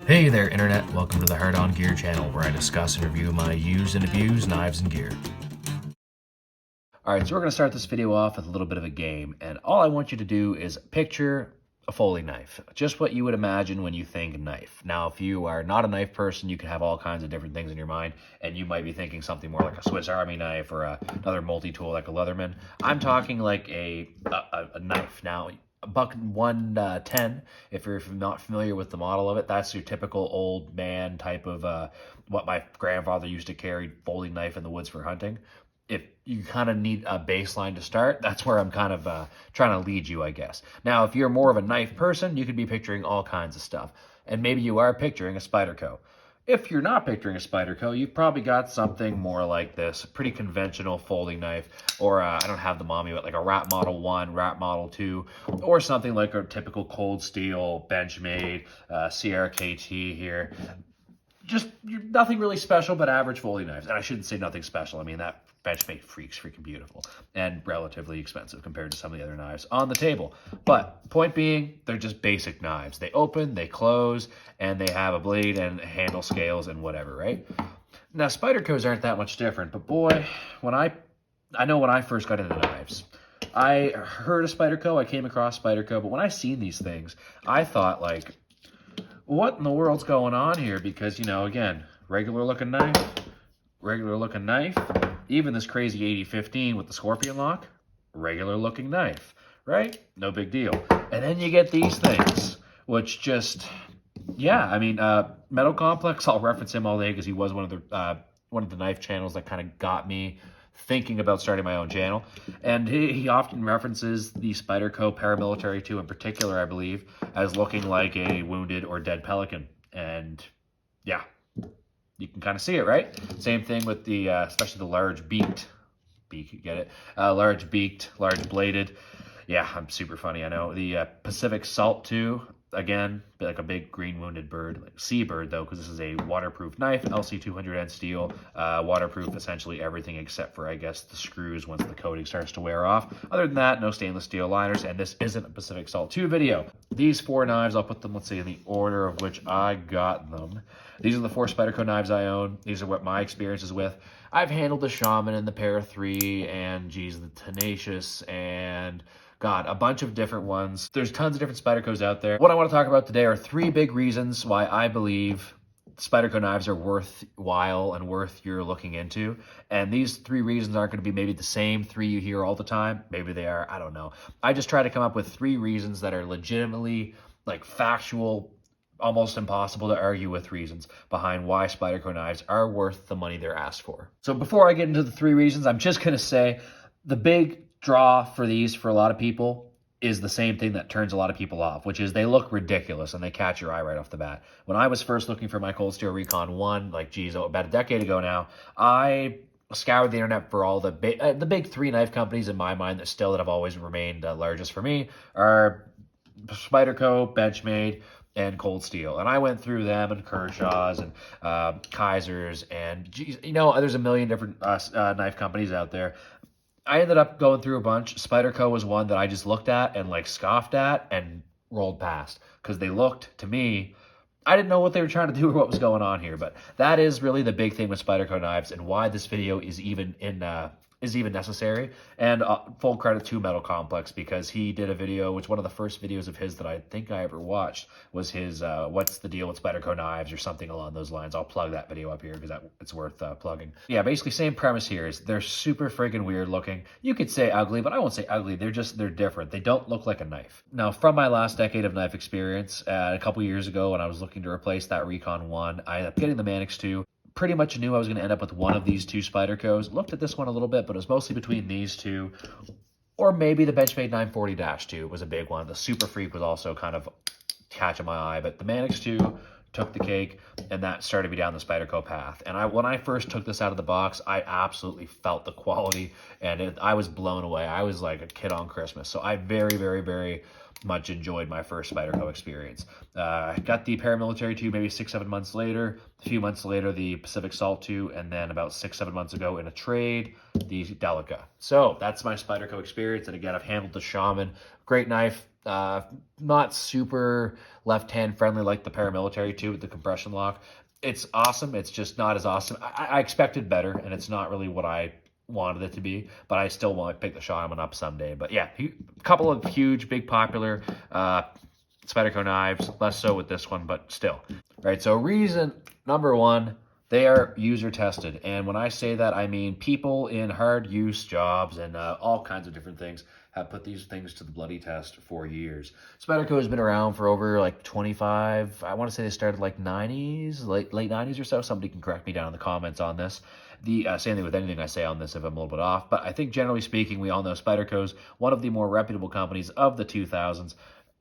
Hey there, Internet. Welcome to the Hard On Gear channel, where I discuss and review my used and abused knives and gear. Alright, so we're going to start this video off with a little bit of a game, and all I want you to do is picture a Foley knife. Just what you would imagine when you think knife. Now, if you are not a knife person, you can have all kinds of different things in your mind, and you might be thinking something more like a Swiss Army knife or another multi-tool like a Leatherman. I'm talking like a knife. Now, a buck 110, if you're not familiar with the model of it, that's your typical old man type of what my grandfather used to carry, folding knife in the woods for hunting. If you kind of need a baseline to start, that's where I'm kind of trying to lead you, I guess. Now, if you're more of a knife person, you could be picturing all kinds of stuff. And maybe you are picturing a Spyderco. If you're not picturing a Spyderco, you've probably got something more like this, a pretty conventional folding knife, or I don't have the mommy, but like a Rat Model 1, Rat Model 2, or something like a typical Cold Steel, Benchmade, Sierra KT here. Just nothing really special, but average folding knives. And I shouldn't say nothing special. I mean, that Benchmade freak's freaking beautiful and relatively expensive compared to some of the other knives on the table. But point being, they're just basic knives. They open, they close, and they have a blade and handle scales and whatever, right? Now, Spydercos aren't that much different, but boy, I know when I first got into knives, I heard of Spyderco, I came across Spyderco, but when I seen these things, I thought like, what in the world's going on here? Because, you know, again, regular looking knife, even this crazy 8015 with the scorpion lock, regular looking knife, right? No big deal. And then you get these things, which just, yeah, I mean, Metal Complex, I'll reference him all day because he was one of the knife channels that kind of got me thinking about starting my own channel. And he often references the Spyderco Paramilitary 2 in particular, I believe, as looking like a wounded or dead pelican. And yeah, you can kind of see it, right? Same thing with the, especially the large beaked, get it? Large beaked, large bladed. Yeah, I'm super funny, I know. The Pacific Salt 2, again, like a big green wounded bird, like seabird though, because this is a waterproof knife, LC200N steel, waterproof essentially everything except for, I guess, the screws once the coating starts to wear off. Other than that, no stainless steel liners, and this isn't a Pacific Salt 2 video. These four knives, I'll put them, let's say, in the order of which I got them. These are the four Spyderco knives I own. These are what my experience is with. I've handled the Shaman and the Para 3 and, geez, the Tenacious and, God, a bunch of different ones. There's tons of different Spydercos out there. What I want to talk about today are three big reasons why I believe Spyderco knives are worthwhile and worth your looking into. And these three reasons aren't going to be maybe the same three you hear all the time. Maybe they are, I don't know. I just try to come up with three reasons that are legitimately, like, factual, almost impossible to argue with reasons behind why Spyderco knives are worth the money they're asked for. So before I get into the three reasons, I'm just going to say the big draw for these for a lot of people is the same thing that turns a lot of people off, which is they look ridiculous and they catch your eye right off the bat. When I was first looking for my Cold Steel Recon 1, like, geez, about a decade ago now, I scoured the internet for all the big three knife companies in my mind that have always remained largest for me are Spyderco, Benchmade, and Cold Steel. And I went through them and Kershaw's and Kaiser's and, geez, you know, there's a million different knife companies out there. I ended up going through a bunch. Spyderco was one that I just looked at and like scoffed at and rolled past because they looked, to me, I didn't know what they were trying to do or what was going on here. But that is really the big thing with Spyderco knives and why this video is even necessary. And full credit to Metal Complex because he did a video, which one of the first videos of his that I think I ever watched was his what's the deal with Spyderco knives or something along those lines. I'll plug that video up here because it's worth plugging. Yeah, basically same premise here is they're super friggin' weird looking. You could say ugly, but I won't say ugly. They're different. They don't look like a knife. Now, from my last decade of knife experience, a couple years ago when I was looking to replace that Recon 1, I ended up getting the Manix 2. Pretty much knew I was going to end up with one of these two Spydercos. Looked at this one a little bit, but it was mostly between these two. Or maybe the Benchmade 940-2 was a big one. The Super Freak was also kind of catching my eye. But the Manix 2 took the cake, and that started me down the Spyderco path. And when I first took this out of the box, I absolutely felt the quality, and I was blown away. I was like a kid on Christmas. So I very, very, very much enjoyed my first Spyderco Experience. I got the paramilitary 2 maybe 6-7 months later. A few months later, the Pacific Salt 2, and then about 6-7 months ago in a trade, the Delica. So that's my Spyderco Experience, and again, I've handled the Shaman. Great knife. Not super left-hand friendly like the paramilitary 2 with the compression lock. It's awesome. It's just not as awesome. I expected better, and it's not really what I wanted it to be, but I still want to pick the Shaman up someday. But yeah, a couple of huge, big, popular Spyderco knives, less so with this one, but still. Right, so reason number one, they are user tested. And when I say that, I mean people in hard use jobs and all kinds of different things have put these things to the bloody test for years. Spyderco has been around for over like 25, I want to say they started like 90s, late 90s or so. Somebody can correct me down in the comments on this. The same thing with anything I say on this if I'm a little bit off. But I think generally speaking, we all know Spyderco's one of the more reputable companies of the 2000s.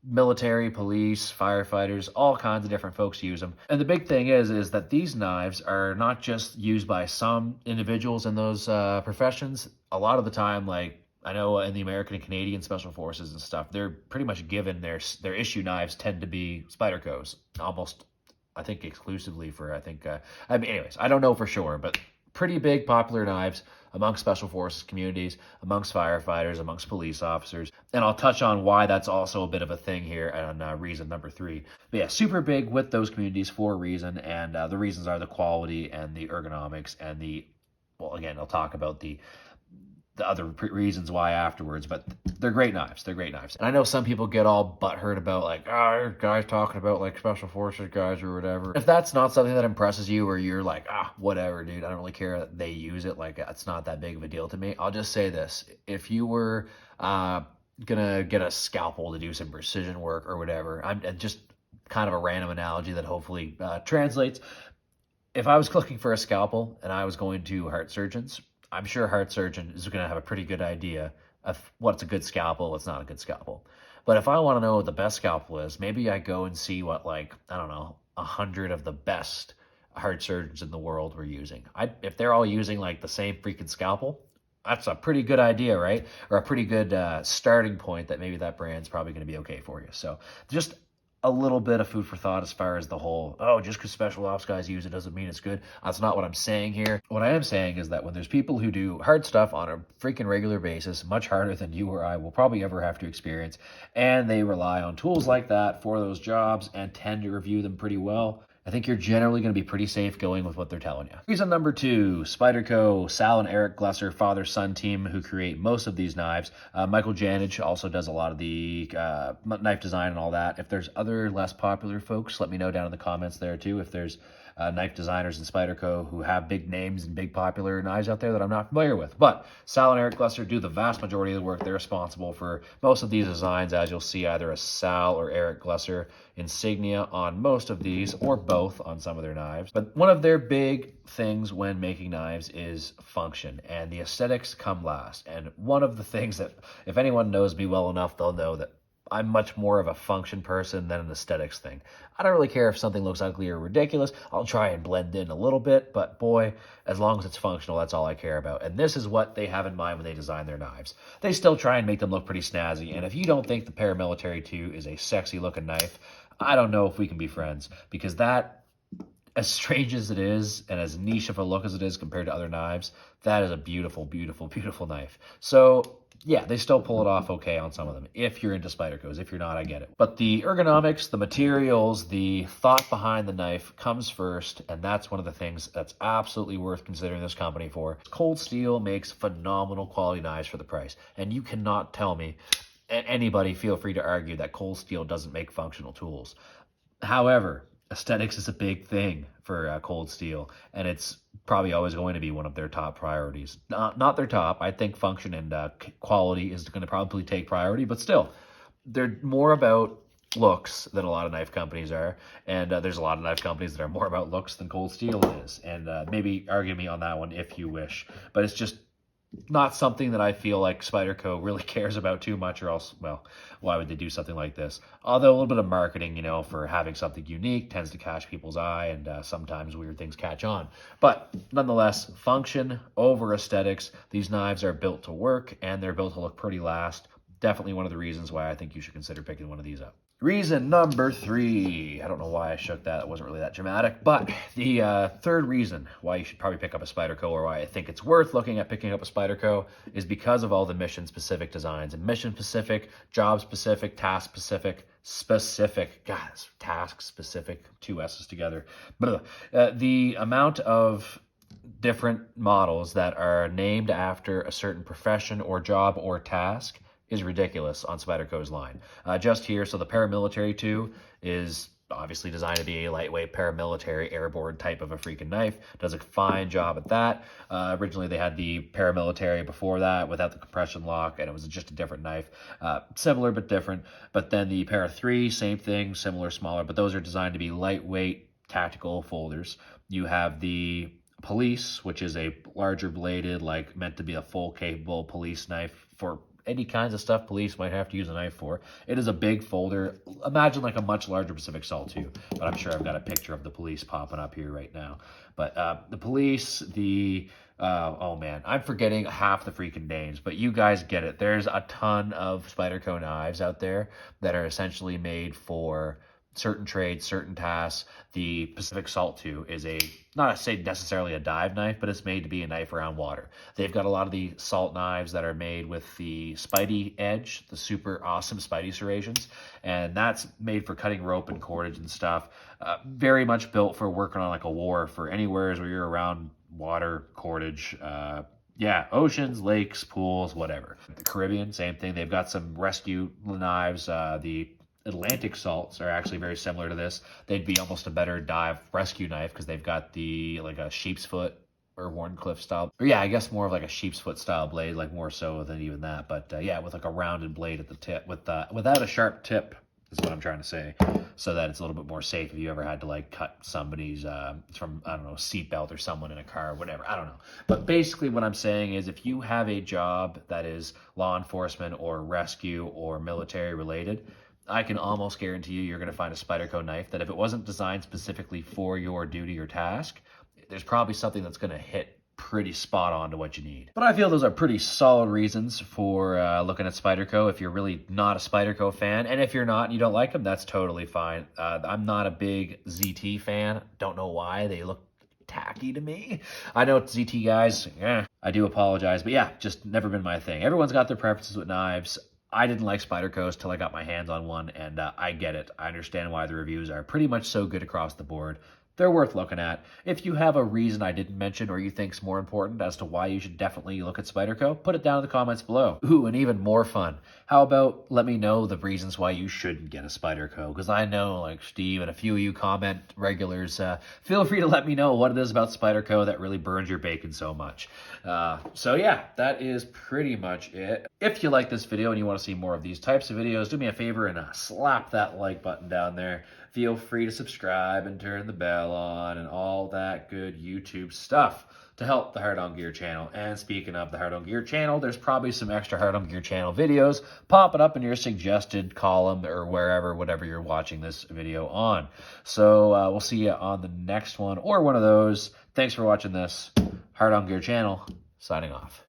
Military, police, firefighters, all kinds of different folks use them. And the big thing is that these knives are not just used by some individuals in those professions. A lot of the time, like I know in the American and Canadian Special Forces and stuff, they're pretty much given their issue knives tend to be Spyderco's, almost, I think, exclusively for, I mean, anyways, I don't know for sure, but pretty big popular knives amongst Special Forces communities, amongst firefighters, amongst police officers. And I'll touch on why that's also a bit of a thing here on reason number 3. But yeah, super big with those communities for a reason, and the reasons are the quality and the ergonomics and the, well, again, I'll talk about the other reasons why afterwards, but they're great knives. They're great knives. And I know some people get all butthurt about like, oh, guys talking about like Special Forces guys or whatever. If that's not something that impresses you, or you're like, whatever, dude, I don't really care that they use it, like it's not that big of a deal to me. I'll just say this. If you were gonna get a scalpel to do some precision work or whatever, I'm just kind of a random analogy that hopefully translates. If I was looking for a scalpel and I was going to heart surgeons, I'm sure a heart surgeon is going to have a pretty good idea of what's a good scalpel, what's not a good scalpel. But if I want to know what the best scalpel is, maybe I go and see what, like, I don't know, 100 of the best heart surgeons in the world were using. If they're all using, like, the same freaking scalpel, that's a pretty good idea, right? Or a pretty good starting point that maybe that brand's probably going to be okay for you. So just a little bit of food for thought as far as the whole, oh, just because special ops guys use it doesn't mean it's good. That's not what I'm saying here. What I am saying is that when there's people who do hard stuff on a freaking regular basis, much harder than you or I will probably ever have to experience, and they rely on tools like that for those jobs and tend to review them pretty well, I think you're generally going to be pretty safe going with what they're telling you. Reason number 2, Spyderco, Sal and Eric Glesser, father-son team who create most of these knives. Michael Janich also does a lot of the knife design and all that. If there's other less popular folks, let me know down in the comments there too. If there's knife designers in Spyderco who have big names and big popular knives out there that I'm not familiar with. But Sal and Eric Glesser do the vast majority of the work. They're responsible for most of these designs, as you'll see either a Sal or Eric Glesser insignia on most of these, or both on some of their knives. But one of their big things when making knives is function, and the aesthetics come last. And one of the things that, if anyone knows me well enough, they'll know that I'm much more of a function person than an aesthetics thing. I don't really care if something looks ugly or ridiculous. I'll try and blend in a little bit, but boy, as long as it's functional, that's all I care about. And this is what they have in mind when they design their knives. They still try and make them look pretty snazzy. And if you don't think the Paramilitary 2 is a sexy looking knife, I don't know if we can be friends, because that, as strange as it is and as niche of a look as it is compared to other knives, that is a beautiful, beautiful, beautiful knife. So yeah, they still pull it off okay on some of them, if you're into Spydercos. If you're not, I get it. But the ergonomics, the materials, the thought behind the knife comes first, and that's one of the things that's absolutely worth considering this company for. Cold Steel makes phenomenal quality knives for the price, and you cannot tell me, and anybody feel free to argue, that Cold Steel doesn't make functional tools. However, aesthetics is a big thing for Cold Steel, and it's probably always going to be one of their top priorities. Not their top. I think function and quality is going to probably take priority, but still, they're more about looks than a lot of knife companies are, and there's a lot of knife companies that are more about looks than Cold Steel is, and maybe argue me on that one if you wish, but it's just not something that I feel like Spyderco really cares about too much, or else, well, why would they do something like this? Although a little bit of marketing, you know, for having something unique tends to catch people's eye, and sometimes weird things catch on. But nonetheless, function over aesthetics. These knives are built to work, and they're built to look pretty last. definitely one of the reasons why I think you should consider picking one of these up. Reason number 3. I don't know why I shook that. It wasn't really that dramatic. But the third reason why you should probably pick up a Spyderco, or why I think it's worth looking at picking up a Spyderco, is because of all the mission-specific designs. And mission-specific, job-specific, task-specific, specific. God, it's task-specific. 2 S's together. The amount of different models that are named after a certain profession or job or task is ridiculous on Spyderco's line. Just here, so the paramilitary 2 is obviously designed to be a lightweight paramilitary airborne type of a freaking knife. Does a fine job at that. Originally they had the paramilitary before that without the compression lock, and it was just a different knife. Similar but different. But then the Para 3, same thing, similar, smaller, but those are designed to be lightweight tactical folders. You have the Police, which is a larger bladed, like meant to be a full capable police knife for any kinds of stuff police might have to use a knife for. It is a big folder. Imagine like a much larger Pacific Salt 2, but I'm sure I've got a picture of the Police popping up here right now. But the Police, oh man, I'm forgetting half the freaking names, but you guys get it. There's a ton of Spyderco knives out there that are essentially made for certain trades, certain tasks. The Pacific Salt 2 is not to say necessarily a dive knife, but it's made to be a knife around water. They've got a lot of the salt knives that are made with the Spidey edge, the super awesome Spidey serrations, and that's made for cutting rope and cordage and stuff. Very much built for working on like a war, for anywhere where you're around water, cordage, yeah, oceans, lakes, pools, whatever. The Caribbean, same thing. They've got some rescue knives. The Atlantic salts are actually very similar to this. They'd be almost a better dive rescue knife because they've got the like a sheep's foot or Warncliffe style, or yeah, I guess more of like a sheep's foot style blade, like more so than even that. But yeah, with like a rounded blade at the tip, without a sharp tip is what I'm trying to say, so that it's a little bit more safe if you ever had to like cut somebody's from, I don't know, seatbelt or someone in a car or whatever. I don't know. But basically what I'm saying is if you have a job that is law enforcement or rescue or military related, I can almost guarantee you're going to find a Spyderco knife that if it wasn't designed specifically for your duty or task, there's probably something that's going to hit pretty spot on to what you need. But I feel those are pretty solid reasons for looking at Spyderco if you're really not a Spyderco fan. And if you're not and you don't like them, that's totally fine. I'm not a big ZT fan. Don't know why. They look tacky to me. I know it's ZT guys. I do apologize. But yeah, just never been my thing. Everyone's got their preferences with knives. I didn't like Spyderco's till I got my hands on one, and I get it. I understand why the reviews are pretty much so good across the board. They're worth looking at. If you have a reason I didn't mention or you think's more important as to why you should definitely look at Spyderco, put it down in the comments below. Ooh, and even more fun. How about let me know the reasons why you shouldn't get a Spyderco? Because I know, like Steve and a few of you comment regulars, feel free to let me know what it is about Spyderco that really burns your bacon so much. So yeah, that is pretty much it. If you like this video and you want to see more of these types of videos, do me a favor and slap that like button down there. Feel free to subscribe and turn the bell on and all that good YouTube stuff to help the Hard On Gear channel. And speaking of the Hard On Gear channel, there's probably some extra Hard On Gear channel videos popping up in your suggested column or wherever, whatever you're watching this video on. So we'll see you on the next one or one of those. Thanks for watching this. Hard On Gear channel, signing off.